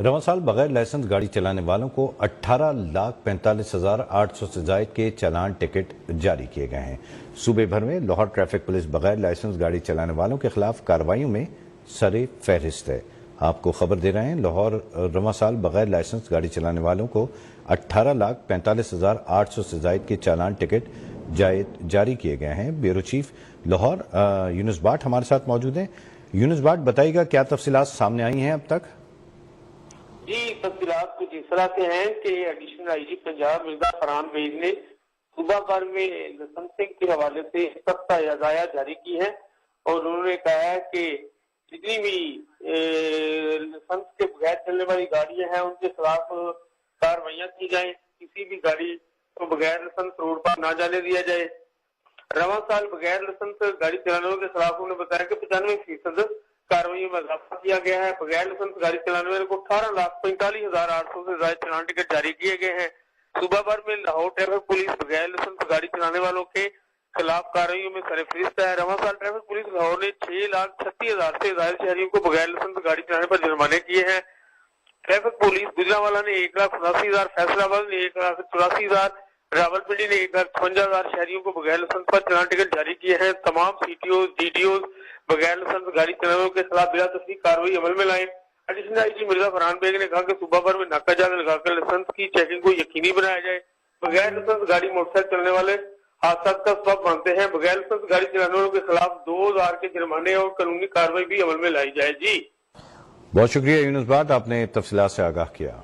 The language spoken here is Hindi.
रवां साल बगैर लाइसेंस गाड़ी चलाने वालों को 18,45,800 से जायद के चालान टिकट जारी किए गए हैं। सूबे भर में लाहौर ट्रैफिक पुलिस बगैर लाइसेंस गाड़ी चलाने वालों के खिलाफ कार्रवाइयों में सरे फहरिस्त है। आपको खबर दे रहे हैं, लाहौर रवां साल बगैर लाइसेंस गाड़ी चलाने वालों को 18,45,800 से जायद के चालान टिकट जारी किए गए हैं। ब्यूरो चीफ लाहौर यूनुस बाट हमारे साथ मौजूद हैं। यूनुस बाट, बताइएगा क्या तफसीलात सामने आई हैं अब तक? जी, तफसीलात कुछ इस तरह से हैं कि एडिशनल आईजी पंजाब मिर्जा फरहान बेग ने सूबा भर में लाइसेंसिंग के हवाले से सख्त हदायत जारी की है और उन्होंने कहा है कि जितनी भी लाइसेंस के बगैर चलने वाली गाड़ियां हैं उनके खिलाफ कार्रवाइयां की जाए। किसी भी गाड़ी को बगैर लाइसेंस रोड पर ना जाने दिया जाए। रवां साल बगैर लाइसेंस गाड़ी चलाने वालों के खिलाफ उन्होंने बताया कि 95% कार्रवाई में इजाफा किया गया है। बगैर लाइसेंस गाड़ी चलाने वाले को 18,45,800 से ज्यादा चालान टिकट जारी किए गए हैं। सुबह भर में लाहौर ट्रैफिक पुलिस बगैर लाइसेंस गाड़ी चलाने वालों के खिलाफ कार्रवाई में सरफहरिस्त है। रवां साल ट्रैफिक पुलिस लाहौर ने 6,36,000 से ज्यादा शहरियों को बगैर लाइसेंस गाड़ी चलाने पर जुर्माने किए हैं। ट्रैफिक पुलिस गुजरांवाला ने 1,87,000, फैसलाबाद ने 1,84,000, रावलपिंडी ने 1,58,000 शहरियों को बगैर लाइसेंस पर चालान टिकट जारी किए हैं। तमाम CTO, DDO बगैर लाइसेंस गाड़ी चलाने के खिलाफ बिला तफसील कार्रवाई अमल में लाए। एडिशनल आईजी मिर्जा फरहान बेग ने कहा कि सुबह भर में नाकाजात लगाकर लाइसेंस की चेकिंग को यकीनी बनाया जाए। बगैर लाइसेंस गाड़ी मोटरसाइकिल चलने वाले हादसा का सबब बनते हैं। बगैर लाइसेंस गाड़ी चलाने वालों के खिलाफ 2,000 के जुर्माने और कानूनी कार्रवाई भी अमल में लाई जाए। जी, बहुत शुक्रिया यूनुस बाट, आपने तफसीलात से आगाह किया।